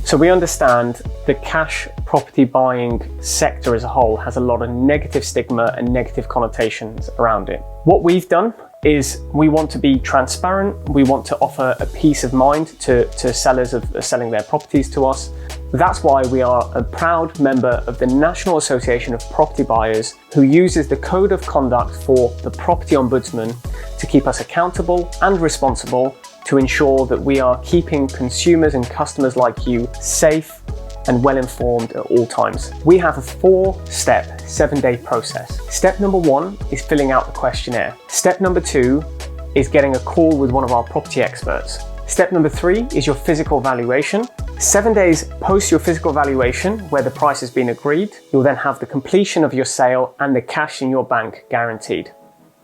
So we understand the cash property buying sector as a whole has a lot of negative stigma and negative connotations around it. What we've done is we want to be transparent. We want to offer a peace of mind to sellers of selling their properties to us. That's why we are a proud member of the National Association of Property Buyers, who uses the Code of Conduct for the Property Ombudsman to keep us accountable and responsible to ensure that we are keeping consumers and customers like you safe and well informed at all times. We have a 4-step, 7-day process. Step number 1 is filling out the questionnaire. Step number 2 is getting a call with one of our property experts. Step number 3 is your physical valuation. 7 days post your physical valuation, where the price has been agreed, you'll then have the completion of your sale and the cash in your bank guaranteed.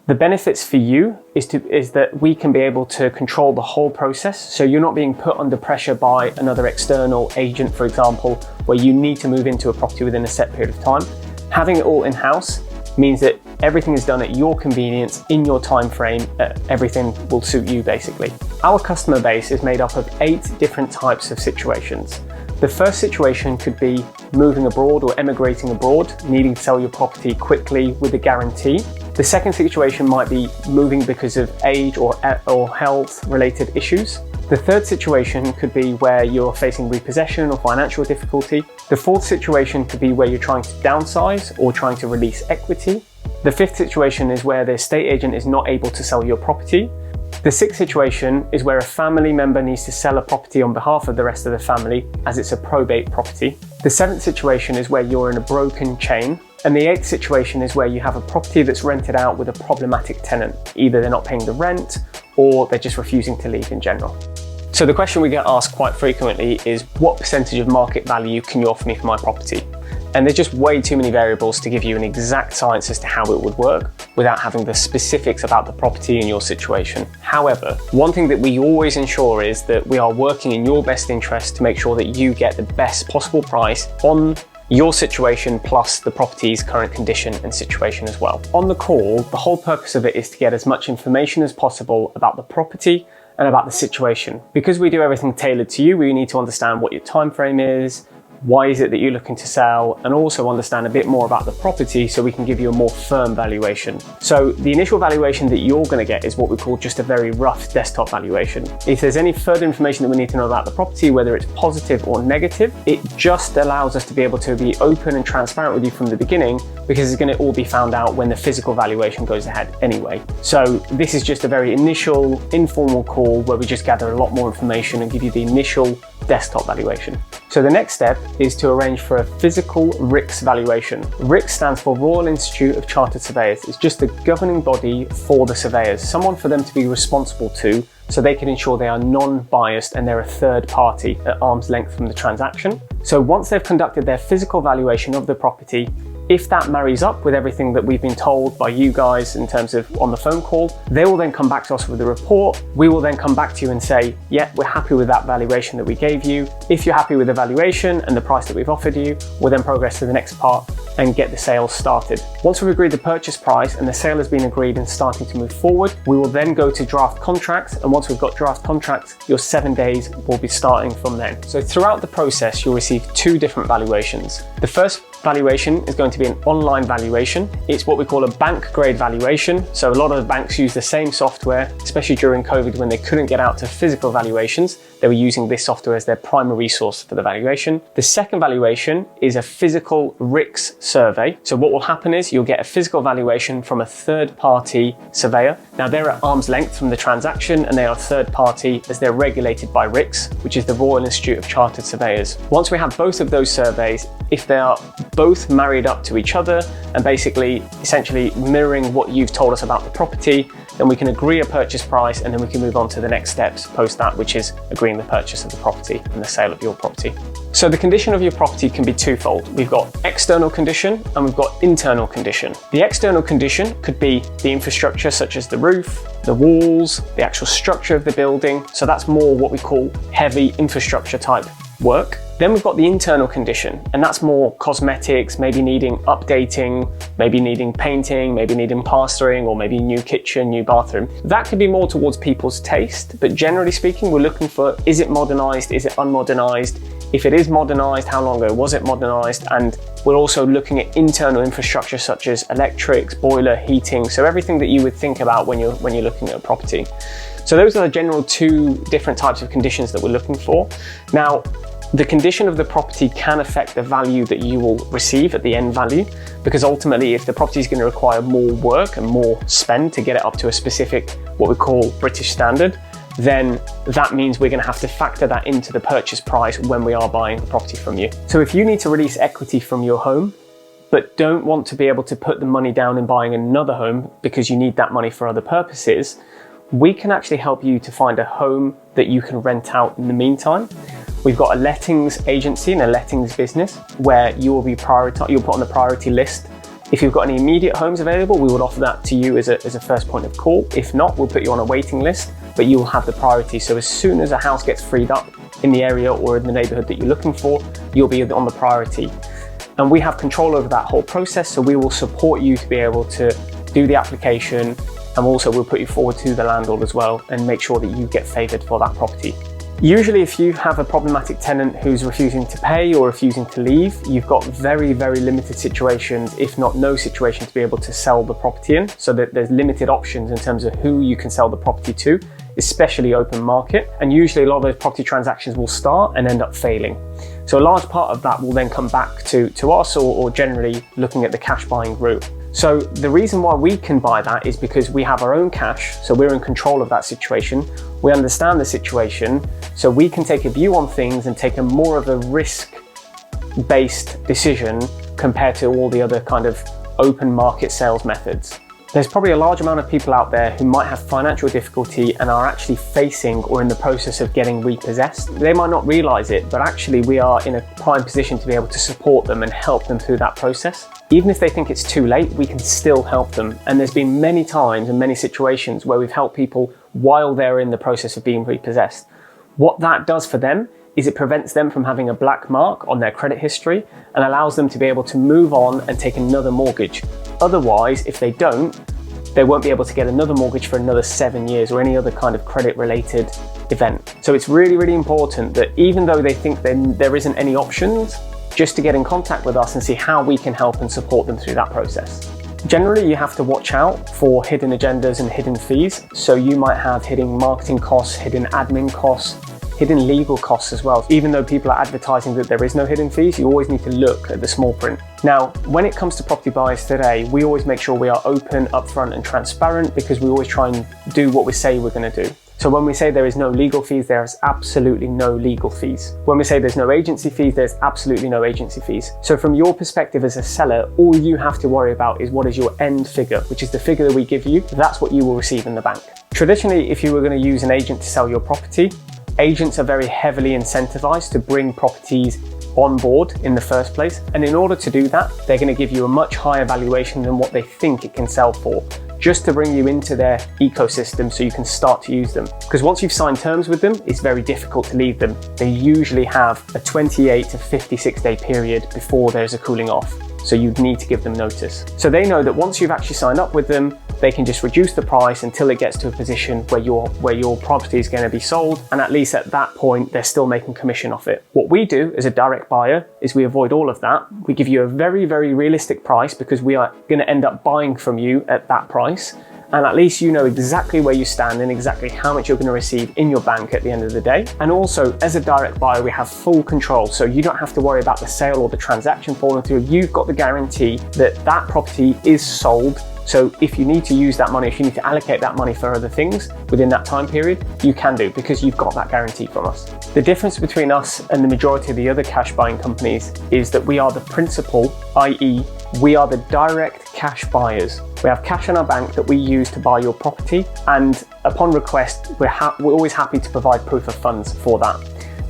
The benefits for you is that we can be able to control the whole process, so you're not being put under pressure by another external agent, for example, where you need to move into a property within a set period of time. Having it all in-house means that everything is done at your convenience, in your time frame. Everything will suit you, basically. Our customer base is made up of 8 different types of situations. The first situation could be moving abroad or emigrating abroad, needing to sell your property quickly with a guarantee. The second situation might be moving because of age or health related issues. The third situation could be where you're facing repossession or financial difficulty. The fourth situation could be where you're trying to downsize or trying to release equity. The fifth situation is where the estate agent is not able to sell your property. The sixth situation is where a family member needs to sell a property on behalf of the rest of the family, as it's a probate property. The seventh situation is where you're in a broken chain. And the eighth situation is where you have a property that's rented out with a problematic tenant. Either they're not paying the rent or they're just refusing to leave in general. So the question we get asked quite frequently is, what percentage of market value can you offer me for my property? And there's just way too many variables to give you an exact science as to how it would work without having the specifics about the property and your situation. However, one thing that we always ensure is that we are working in your best interest to make sure that you get the best possible price on your situation plus the property's current condition and situation as well. On the call, the whole purpose of it is to get as much information as possible about the property and about the situation. Because we do everything tailored to you, we need to understand what your time frame is, why is it that you're looking to sell, and also understand a bit more about the property so we can give you a more firm valuation. So the initial valuation that you're going to get is what we call just a very rough desktop valuation. If there's any further information that we need to know about the property, whether it's positive or negative, it just allows us to be able to be open and transparent with you from the beginning, because it's going to all be found out when the physical valuation goes ahead anyway. So this is just a very initial informal call where we just gather a lot more information and give you the initial desktop valuation. So the next step is to arrange for a physical RICS valuation. RICS stands for Royal Institute of Chartered Surveyors. It's just the governing body for the surveyors, someone for them to be responsible to, so they can ensure they are non-biased and they're a third party at arm's length from the transaction. So once they've conducted their physical valuation of the property, if that marries up with everything that we've been told by you guys in terms of on the phone call, they will then come back to us with a report. We will then come back to you and say, yeah, we're happy with that valuation that we gave you. If you're happy with the valuation and the price that we've offered you, we'll then progress to the next part and get the sale started. Once we've agreed the purchase price and the sale has been agreed and starting to move forward, we will then go to draft contracts. And once we've got draft contracts, your 7 days will be starting from then. So throughout the process, you'll receive 2 different valuations. The first valuation is going to be an online valuation. It's what we call a bank grade valuation. So a lot of banks use the same software, especially during COVID when they couldn't get out to physical valuations. They were using this software as their primary source for the valuation. The second valuation is a physical RICS survey. So what will happen is you'll get a physical valuation from a third party surveyor. Now they're at arm's length from the transaction and they are third party as they're regulated by RICS, which is the Royal Institute of Chartered Surveyors. Once we have both of those surveys, if they are both married up to each other and basically essentially mirroring what you've told us about the property, then we can agree a purchase price and then we can move on to the next steps post that, which is agreeing the purchase of the property and the sale of your property. So the condition of your property can be twofold. We've got external condition and we've got internal condition. The external condition could be the infrastructure such as the roof, the walls, the actual structure of the building. So that's more what we call heavy infrastructure type work. Then we've got the internal condition, and that's more cosmetics, maybe needing updating, maybe needing painting, maybe needing plastering, or maybe new kitchen, new bathroom. That could be more towards people's taste, but generally speaking, we're looking for, is it modernized, is it unmodernized? If it is modernised, how long ago was it modernised? And we're also looking at internal infrastructure such as electrics, boiler, heating, so everything that you would think about when you're looking at a property. So those are the general two different types of conditions that we're looking for. Now, the condition of the property can affect the value that you will receive at the end value, because ultimately if the property is going to require more work and more spend to get it up to a specific, what we call British standard, then that means we're going to have to factor that into the purchase price when we are buying the property from you. So if you need to release equity from your home, but don't want to be able to put the money down in buying another home because you need that money for other purposes, we can actually help you to find a home that you can rent out in the meantime. We've got a lettings agency and a lettings business where you will be you'll put on the priority list. If you've got any immediate homes available, we would offer that to you as a first point of call. If not, we'll put you on a waiting list, but you will have the priority. So as soon as a house gets freed up in the area or in the neighborhood that you're looking for, you'll be on the priority. And we have control over that whole process, so we will support you to be able to do the application, and also we'll put you forward to the landlord as well and make sure that you get favoured for that property. Usually if you have a problematic tenant who's refusing to pay or refusing to leave, you've got very, very limited situations, if not no situation, to be able to sell the property in, so that there's limited options in terms of who you can sell the property to, especially open market. And usually a lot of those property transactions will start and end up failing. So a large part of that will then come back to us or generally looking at the cash buying route. So the reason why we can buy that is because we have our own cash, so we're in control of that situation. We understand the situation, so we can take a view on things and take a more of a risk-based decision compared to all the other kind of open market sales methods. There's probably a large amount of people out there who might have financial difficulty and are actually facing or in the process of getting repossessed. They might not realize it, but actually we are in a prime position to be able to support them and help them through that process. Even if they think it's too late, we can still help them. And there's been many times and many situations where we've helped people while they're in the process of being repossessed. What that does for them is it prevents them from having a black mark on their credit history and allows them to be able to move on and take another mortgage. Otherwise, if they don't, they won't be able to get another mortgage for another 7 years or any other kind of credit related event. So it's really, really important that even though they think there isn't any options, just to get in contact with us and see how we can help and support them through that process. Generally, you have to watch out for hidden agendas and hidden fees. So you might have hidden marketing costs, hidden admin costs, hidden legal costs as well. Even though people are advertising that there is no hidden fees, you always need to look at the small print. Now, when it comes to property buyers today, we always make sure we are open, upfront and transparent, because we always try and do what we say we're going to do. So when we say there is no legal fees, there is absolutely no legal fees. When we say there's no agency fees, there's absolutely no agency fees. So from your perspective as a seller, all you have to worry about is what is your end figure, which is the figure that we give you. That's what you will receive in the bank. Traditionally, if you were going to use an agent to sell your property, agents are very heavily incentivized to bring properties on board in the first place. And in order to do that, they're going to give you a much higher valuation than what they think it can sell for, just to bring you into their ecosystem so you can start to use them. Because once you've signed terms with them, it's very difficult to leave them. They usually have a 28 to 56 day period before there's a cooling off. So you'd need to give them notice. So they know that once you've actually signed up with them, they can just reduce the price until it gets to a position where your property is going to be sold. And at least at that point, they're still making commission off it. What we do as a direct buyer is we avoid all of that. We give you a very, very realistic price because we are going to end up buying from you at that price. And at least you know exactly where you stand and exactly how much you're going to receive in your bank at the end of the day. And also, as a direct buyer, we have full control. So you don't have to worry about the sale or the transaction falling through. You've got the guarantee that that property is sold. So if you need to use that money, if you need to allocate that money for other things within that time period, you can do, because you've got that guarantee from us. The difference between us and the majority of the other cash buying companies is that we are the principal, i.e. we are the direct cash buyers. We have cash in our bank that we use to buy your property, and upon request, we're always happy to provide proof of funds for that.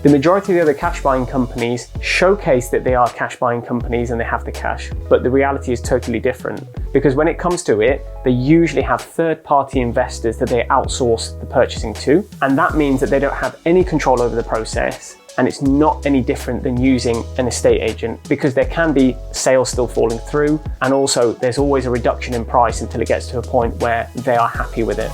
The majority of the other cash buying companies showcase that they are cash buying companies and they have the cash, but the reality is totally different, because when it comes to it, they usually have third-party investors that they outsource the purchasing to, and that means that they don't have any control over the process. And it's not any different than using an estate agent, because there can be sales still falling through, and also there's always a reduction in price until it gets to a point where they are happy with it.